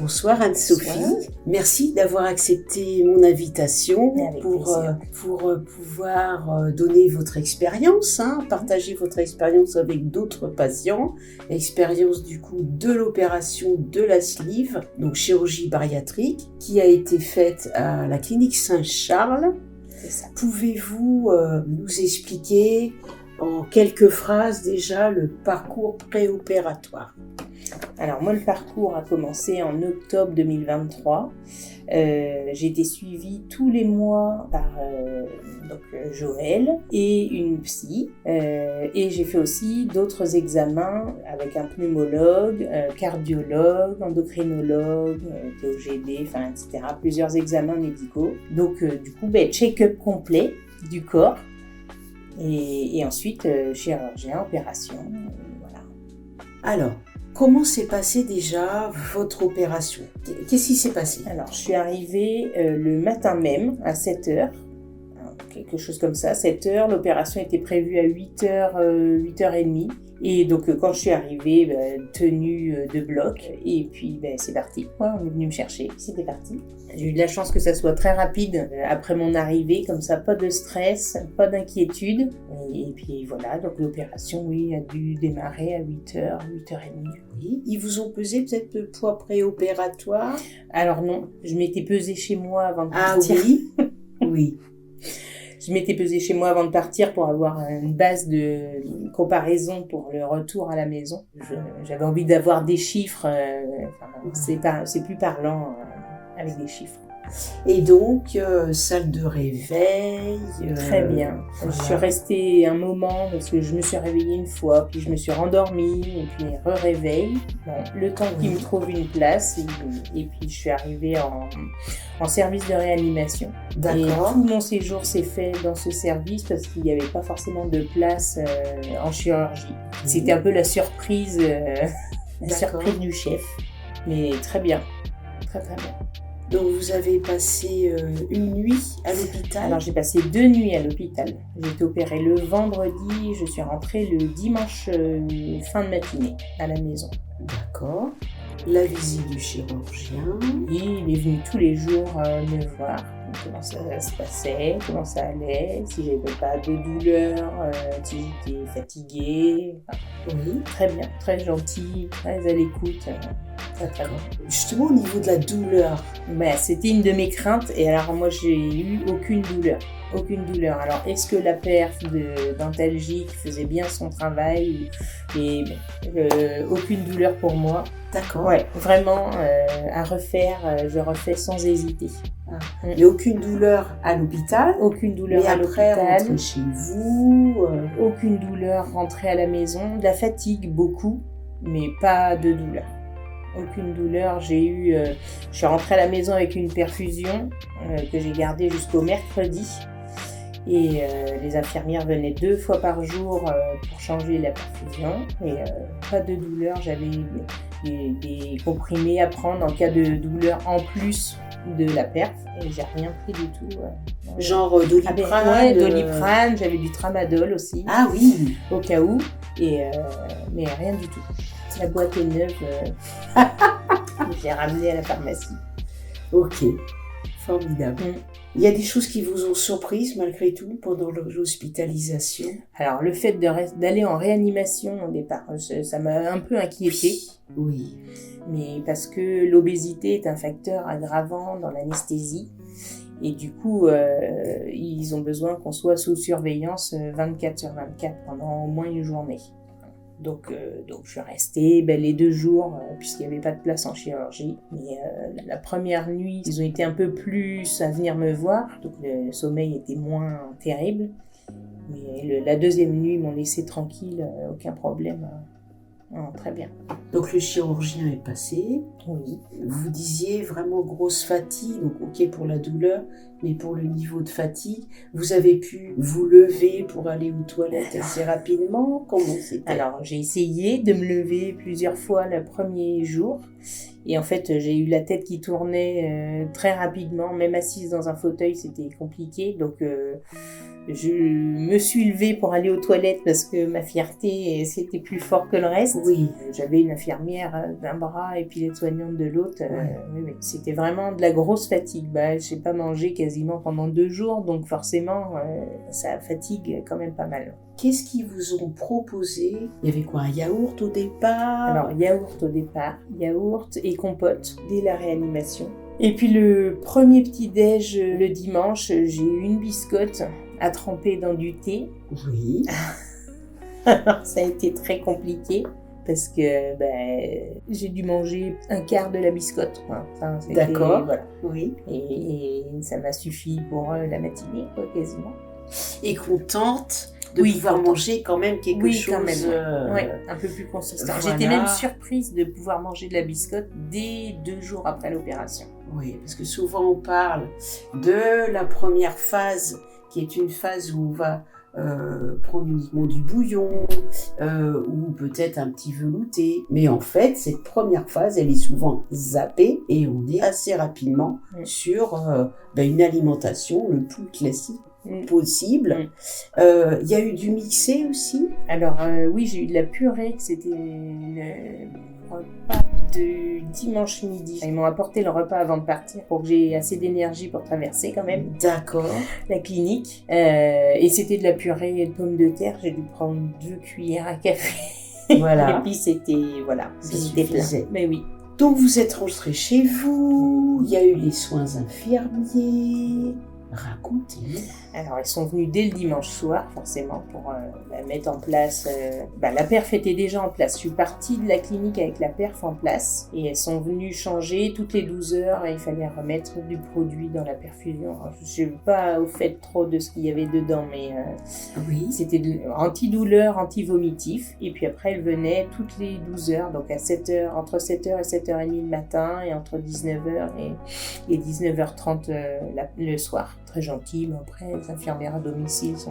Bonsoir Anne-Sophie. Bonsoir. Merci d'avoir accepté mon invitation Avec pour plaisir. pouvoir donner votre expérience, partager votre expérience avec d'autres patients. Expérience du coup de l'opération de la sleeve, donc chirurgie bariatrique, qui a été faite à la clinique Saint-Charles. C'est ça. Pouvez-vous nous expliquer en quelques phrases déjà le parcours préopératoire? Alors moi, le parcours a commencé en octobre 2023. J'ai été suivie tous les mois par Joël et une psy. Et j'ai fait aussi d'autres examens avec un pneumologue, cardiologue, endocrinologue, TOGD, etc. Plusieurs examens médicaux. Donc du coup, check-up complet du corps. Et ensuite, chirurgien, opération, voilà. Alors, comment s'est passée déjà votre opération? Qu'est-ce qui s'est passé? Alors, je suis arrivée le matin même, à 7h, quelque chose comme ça, 7h. L'opération était prévue à 8h, 8h30. Et donc, quand je suis arrivée, tenue de bloc, et puis c'est parti. Ouais, on est venu me chercher, c'était parti. J'ai eu de la chance que ça soit très rapide après mon arrivée, comme ça, pas de stress, pas d'inquiétude. Et puis voilà, donc l'opération, oui, a dû démarrer à 8h, 8h30. Oui. Ils vous ont pesé peut-être le poids préopératoire? Alors non, je m'étais pesée chez moi avant de partir. Ah oui. Oui. Je m'étais pesée chez moi avant de partir pour avoir une base de comparaison pour le retour à la maison. J'avais envie d'avoir des chiffres, c'est plus parlant avec des chiffres. Et donc, salle de réveil. Très bien. Voilà. Je suis restée un moment parce que je me suis réveillée une fois, puis je me suis rendormie, et puis re-réveil. Bon, le temps qu'il me trouve une place, et puis je suis arrivée en service de réanimation. D'accord. Et tout mon séjour s'est fait dans ce service parce qu'il n'y avait pas forcément de place en chirurgie. C'était un peu la surprise du chef. Mais très bien. Très très bien. Donc vous avez passé une nuit à l'hôpital? Alors j'ai passé 2 nuits à l'hôpital. J'ai été opérée le vendredi, je suis rentrée le dimanche fin de matinée à la maison. D'accord. La visite du chirurgien. Et il est venu tous les jours me voir. Comment ça se passait, comment ça allait, si j'avais pas de douleur, si j'étais fatiguée. Oui. Très bien, très gentil, très à l'écoute. Très bien. Justement au niveau de la douleur. C'était une de mes craintes et alors moi j'ai eu aucune douleur. Aucune douleur. Alors est-ce que la perf d'antalgique faisait bien son travail? Et aucune douleur pour moi. D'accord. Ouais, vraiment à refaire, je refais sans hésiter. Mais aucune douleur à l'hôpital? Aucune douleur à après, l'hôpital. rentrer chez vous? Aucune douleur, rentrer à la maison. De la fatigue, beaucoup, mais pas de douleur. Aucune douleur. Je suis rentrée à la maison avec une perfusion que j'ai gardée jusqu'au mercredi. Et les infirmières venaient 2 fois par jour pour changer la perfusion. Et pas de douleur. J'avais des comprimés à prendre en cas de douleur en plus de la perf. Et j'ai rien pris du tout. Genre Doliprane? Doliprane. J'avais du Tramadol aussi. Ah oui. Au cas où. Mais rien du tout. La boîte est neuve. J'ai ramené à la pharmacie. Ok. Formidable. Il y a des choses qui vous ont surprise malgré tout pendant l'hospitalisation? Alors le fait d'aller en réanimation au départ, ça m'a un peu inquiétée. Oui. Mais parce que l'obésité est un facteur aggravant dans l'anesthésie. Et du coup, ils ont besoin qu'on soit sous surveillance 24/24 pendant au moins une journée. Donc je suis restée les 2 jours puisqu'il n'y avait pas de place en chirurgie. Mais la première nuit, ils ont été un peu plus à venir me voir, donc le sommeil était moins terrible. Mais la deuxième nuit, ils m'ont laissé tranquille, aucun problème. Très bien. Donc le chirurgien est passé. Oui. Vous disiez vraiment grosse fatigue, donc ok pour la douleur, mais pour le niveau de fatigue, vous avez pu vous lever pour aller aux toilettes assez rapidement? Comment c'était? Alors j'ai essayé de me lever plusieurs fois le premier jour Et en fait, j'ai eu la tête qui tournait très rapidement. Même assise dans un fauteuil, c'était compliqué. Donc, je me suis levée pour aller aux toilettes parce que ma fierté, c'était plus fort que le reste. Oui. J'avais une infirmière d'un bras et puis l'aide-soignante de l'autre. Ouais. Oui. C'était vraiment de la grosse fatigue. J'ai pas mangé quasiment pendant 2 jours. Donc, forcément, ça fatigue quand même pas mal. Qu'est-ce qu'ils vous ont proposé? Il y avait quoi, un yaourt au départ? Alors, yaourt au départ, yaourt et compote dès la réanimation. Et puis le premier petit-déj le dimanche, j'ai eu une biscotte à tremper dans du thé. Oui. Alors, ça a été très compliqué parce que j'ai dû manger un quart de la biscotte. Enfin, D'accord. Voilà. Oui. Et ça m'a suffi pour la matinée, quoi, quasiment. Et contente de pouvoir manger quand même quelque chose. Quand même, ouais, un peu plus consistant. Voilà. J'étais même surprise de pouvoir manger de la biscotte dès 2 jours après l'opération. Oui, parce que souvent on parle de la première phase, qui est une phase où on va prendre uniquement du bouillon ou peut-être un petit velouté. Mais en fait, cette première phase, elle est souvent zappée et on est assez rapidement sur une alimentation le plus classique possible. Il y a eu du mixé aussi? Alors oui, j'ai eu de la purée, c'était le repas de dimanche midi. Ils m'ont apporté le repas avant de partir pour que j'ai assez d'énergie pour traverser quand même. D'accord. La clinique. Et c'était de la purée de pommes de terre, j'ai dû prendre 2 cuillères à café. Voilà. Et puis c'était plein. Mais oui. Donc vous êtes rentré chez vous, il y a eu les soins infirmiers. Racontez-nous. Alors, ils sont venus dès le dimanche soir, forcément, pour mettre en place... la perf était déjà en place. Je suis partie de la clinique avec la perf en place. Et elles sont venues changer toutes les 12 heures. Et il fallait remettre du produit dans la perfusion. Alors, je ne suis pas au fait trop de ce qu'il y avait dedans, mais oui. C'était antidouleur, anti-vomitif. Et puis après, elles venaient toutes les 12 heures. Donc, à 7h, entre 7h et 7h30 le matin. Et entre 19h et 19h30 le soir. Très gentil, mais après, les infirmières à domicile sont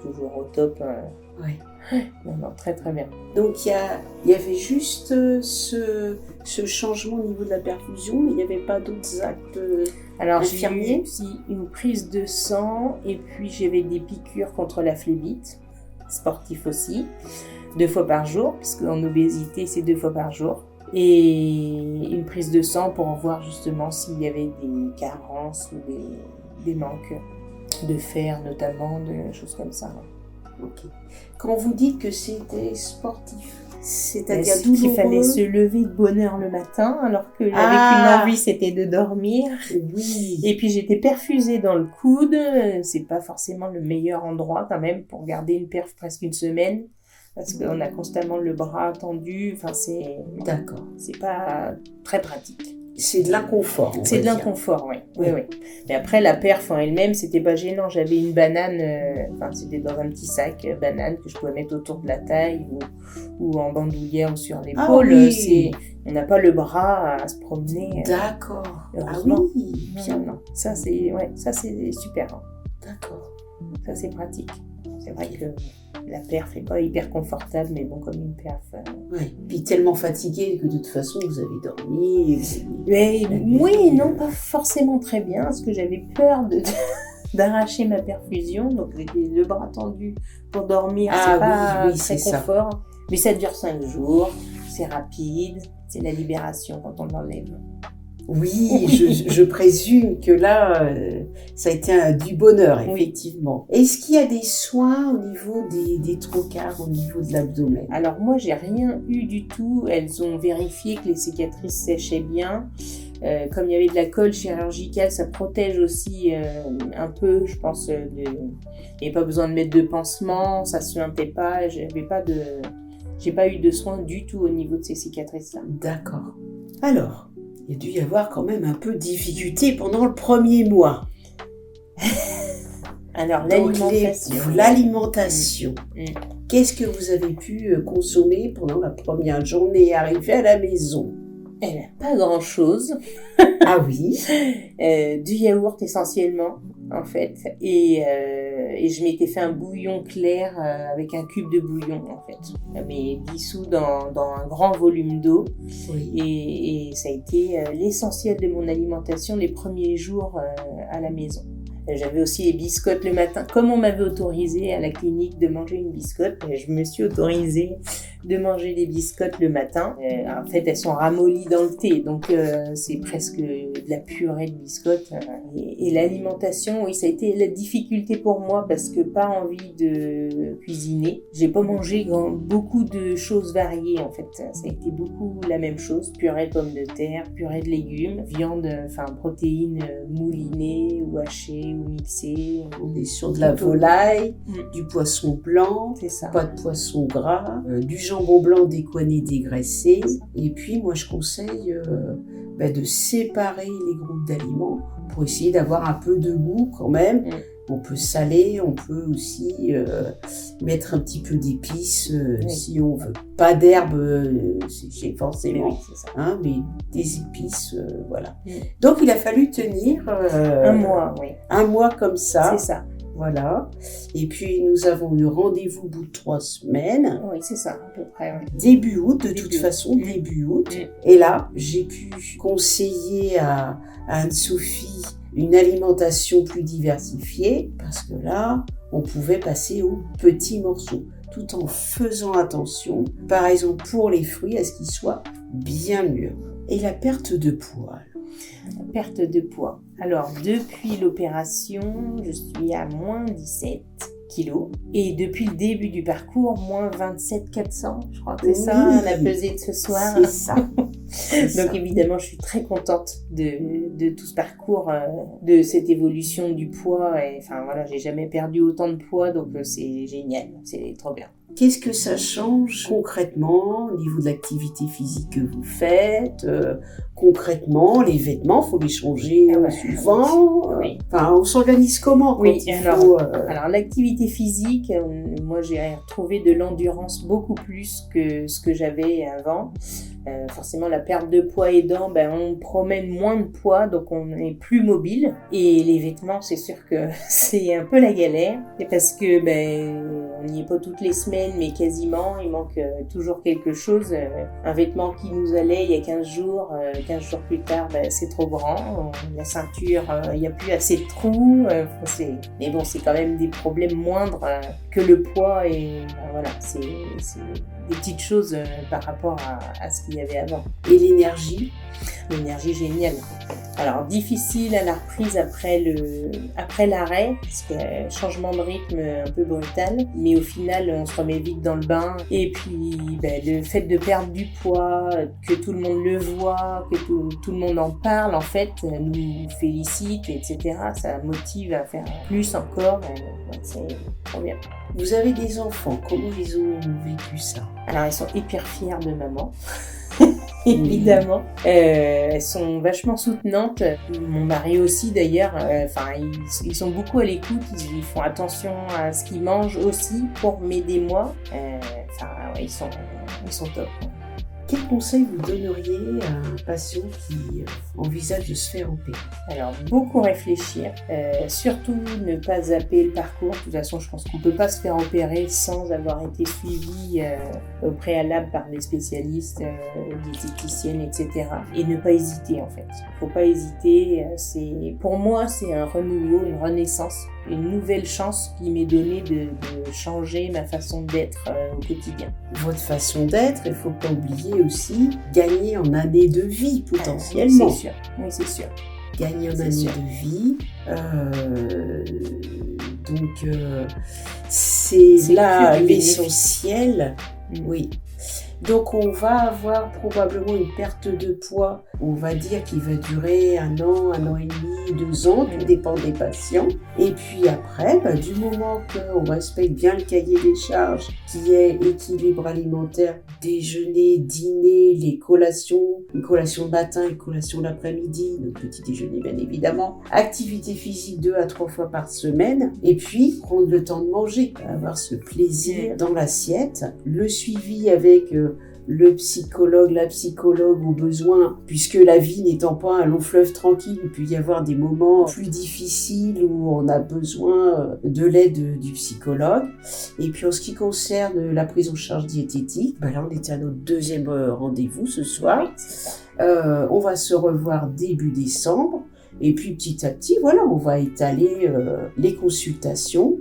toujours au top. Oui. Non, très très bien. Donc il y avait juste ce changement au niveau de la perfusion, mais il n'y avait pas d'autres actes Alors infirmiers? j'ai eu une prise de sang et puis j'avais des piqûres contre la phlébite, sportif aussi, 2 fois par jour, parce qu'en obésité c'est 2 fois par jour. Et une prise de sang pour voir justement s'il y avait des carences ou des manques de fer notamment, de choses comme ça. Ok. Quand vous dites que c'était sportif, c'est-à-dire douloureux, qu'il fallait se lever de bonne heure le matin, alors que j'avais qu'une envie, c'était de dormir. Oui. Et puis j'étais perfusée dans le coude. C'est pas forcément le meilleur endroit quand même pour garder une perf presque une semaine. Parce qu'on a constamment le bras tendu. Enfin, D'accord. C'est pas très pratique. C'est de l'inconfort. C'est de l'inconfort, oui. Mais après, la perf en elle-même, c'était pas gênant. J'avais une banane, c'était dans un petit sac, banane que je pouvais mettre autour de la taille ou en bandoulière ou sur l'épaule. Oui. On n'a pas le bras à se promener. D'accord. Heureusement. Ah oui. Bien. Non. Ça, c'est super. Hein. D'accord. Ça, c'est pratique. C'est vrai que la perf n'est pas hyper confortable, mais bon, comme une perf. Oui, puis tellement fatigué que de toute façon, vous avez dormi. Oui, non, pas forcément très bien, parce que j'avais peur d'arracher ma perfusion, donc j'avais le bras tendu pour dormir, c'est pas très confort. Ça. Mais ça dure 5 jours, c'est rapide, c'est la libération quand on l'enlève. Oui, je présume que là, ça a été du bonheur, effectivement. Oui. Est-ce qu'il y a des soins au niveau des trocars, au niveau de l'abdomen? Alors moi, j'ai rien eu du tout. Elles ont vérifié que les cicatrices séchaient bien. Comme il y avait de la colle chirurgicale, ça protège aussi un peu, je pense. Il n'y avait pas besoin de mettre de pansement, ça se suintait pas. J'ai pas eu de soins du tout au niveau de ces cicatrices-là. D'accord. Alors, il y a dû y avoir quand même un peu de difficulté pendant le premier mois. Alors, donc, l'alimentation. Qu'est-ce que vous avez pu consommer pendant la première journée arrivée à la maison? Pas grand-chose. Ah oui. Du yaourt essentiellement. en fait, et je m'étais fait un bouillon clair avec un cube de bouillon, en fait, mais dissous dans un grand volume d'eau. Oui. Et ça a été l'essentiel de mon alimentation les premiers jours à la maison. J'avais aussi les biscottes le matin. Comme on m'avait autorisé à la clinique de manger une biscotte, je me suis autorisée de manger des biscottes le matin. En fait, elles sont ramollies dans le thé, donc c'est presque de la purée de biscottes. Et l'alimentation, oui, ça a été la difficulté pour moi parce que pas envie de cuisiner. J'ai pas mangé beaucoup de choses variées, en fait. Ça a été beaucoup la même chose. Purée de pommes de terre, purée de légumes, viande, enfin protéines moulinées ou hachées ou mixées. On est sur de la volaille, du poisson blanc, C'est ça. pas de poisson gras, du jambon blanc décoiné dégraissé. Et puis moi je conseille de séparer les groupes d'aliments pour essayer d'avoir un peu de goût quand même. On peut saler, on peut aussi mettre un petit peu d'épices si on veut. Pas d'herbe, c'est forcément, Oui, c'est ça. hein, mais des épices, voilà. Donc il a fallu tenir Un mois, oui. un mois comme ça. C'est ça. Voilà. Et puis nous avons eu rendez-vous au bout de 3 semaines. Oui, c'est ça, à peu près. Oui. Début août, de Début toute août. façon, début août. Et là, j'ai pu conseiller à Anne-Sophie une alimentation plus diversifiée, parce que là, on pouvait passer aux petits morceaux, tout en faisant attention, par exemple pour les fruits, à ce qu'ils soient bien mûrs. Et la perte de poids. Perte de poids. Alors, depuis l'opération, je suis à moins 17 kilos. Et depuis le début du parcours, moins 27 400. Je crois que c'est ça, la pesée de ce soir. C'est ça. Donc évidemment, je suis très contente de tout ce parcours, de cette évolution du poids. Et, enfin voilà, j'ai jamais perdu autant de poids, donc c'est génial, c'est trop bien. Qu'est-ce que ça change concrètement au niveau de l'activité physique que vous faites concrètement, les vêtements, faut les changer souvent. Oui. Enfin, on s'organise comment quand Oui, il alors, faut, alors l'activité physique, moi j'ai retrouvé de l'endurance beaucoup plus que ce que j'avais avant. Forcément, la perte de poids aidant, on promène moins de poids, donc on est plus mobile. Et les vêtements, c'est sûr que c'est un peu la galère. Et parce que on n'y est pas toutes les semaines, mais quasiment, il manque toujours quelque chose. Un vêtement qui nous allait il y a 15 jours, 15 jours plus tard, c'est trop grand. La ceinture, il n'y a plus assez de trous. Mais bon, c'est quand même des problèmes moindres que le poids. Et voilà, c'est des petites choses par rapport à ce qu'il y avait avant. Et l'énergie? L'énergie géniale. Alors difficile à la reprise après l'arrêt, parce que changement de rythme un peu brutal, mais au final on se remet vite dans le bain. Et puis le fait de perdre du poids, que tout le monde le voit, que tout le monde en parle, en fait, nous félicite, etc. Ça motive à faire plus encore. C'est trop bien. Vous avez des enfants, comment ils ont vécu ça? Alors ils sont hyper fiers de maman. Évidemment, elles sont vachement soutenantes. Mon mari aussi d'ailleurs. Ils sont beaucoup à l'écoute. Ils font attention à ce qu'ils mangent aussi pour m'aider moi. Ils sont top. Quel conseil vous donneriez à un patient qui envisage de se faire opérer? Alors, beaucoup réfléchir, surtout ne pas zapper le parcours. De toute façon, je pense qu'on ne peut pas se faire opérer sans avoir été suivi au préalable par des spécialistes, diététiciennes, etc. Et ne pas hésiter en fait. Il ne faut pas hésiter. Pour moi, c'est un renouveau, une renaissance, une nouvelle chance qui m'est donnée de changer ma façon d'être au quotidien. Votre façon d'être, il ne faut pas oublier aussi gagner en années de vie potentiellement. C'est sûr, oui c'est sûr. Gagner en années de vie, c'est là l'essentiel. Oui. Donc on va avoir probablement une perte de poids, on va dire qu'il va durer 1 an, 1 an et demi, 2 ans, tout dépend des patients. Et puis après, du moment qu'on respecte bien le cahier des charges, qui est équilibre alimentaire, déjeuner, dîner, les collations, une collation le matin, une collation l'après-midi, le petit déjeuner bien évidemment, activité physique 2 à 3 fois par semaine, et puis prendre le temps de manger, avoir ce plaisir dans l'assiette, le suivi avec le psychologue, la psychologue au besoin, puisque la vie n'étant pas un long fleuve tranquille, il peut y avoir des moments plus difficiles où on a besoin de l'aide du psychologue. Et puis en ce qui concerne la prise en charge diététique, là on était à notre deuxième rendez-vous ce soir. Oui, c'est ça. On va se revoir début décembre. Et puis petit à petit, voilà, on va étaler les consultations.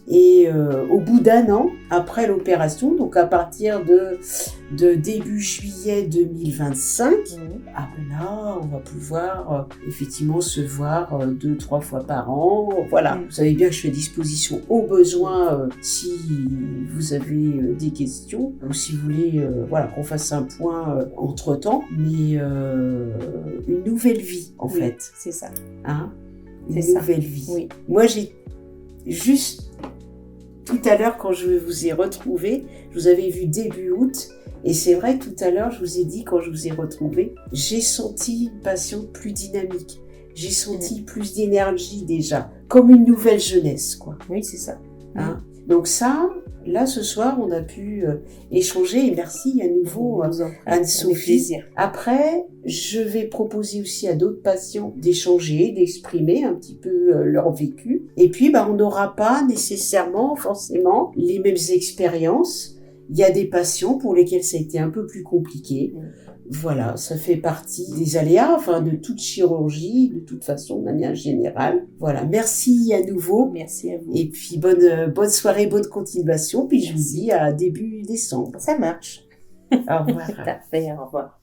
Et au bout d'un an, après l'opération, donc à partir de début juillet 2025, là, on va pouvoir effectivement se voir 2-3 fois par an. Voilà, vous savez bien que je suis à disposition au besoin si vous avez des questions ou si vous voulez qu'on fasse un point entre-temps. Mais une nouvelle vie, en fait. C'est ça. Hein, C'est une ça. nouvelle vie. Oui. Moi, j'ai juste tout à l'heure, quand je vous ai retrouvé, je vous avais vu début août, et c'est vrai que tout à l'heure, je vous ai dit, quand je vous ai retrouvé, j'ai senti une patiente plus dynamique. J'ai senti plus d'énergie déjà, comme une nouvelle jeunesse, quoi. Oui, c'est ça. Hein? Donc ça, là, ce soir, on a pu échanger, et merci à nouveau Anne-Sophie. Après, je vais proposer aussi à d'autres patients d'échanger, d'exprimer un petit peu leur vécu. Et puis, on n'aura pas nécessairement, forcément, les mêmes expériences. Il y a des patients pour lesquels ça a été un peu plus compliqué. Voilà, ça fait partie des aléas, de toute chirurgie, de toute façon, de manière générale. Voilà, merci à nouveau. Merci à vous. Et puis, bonne soirée, bonne continuation. Puis, je vous dis à début décembre. Ça marche. Au revoir. Parfait, au revoir.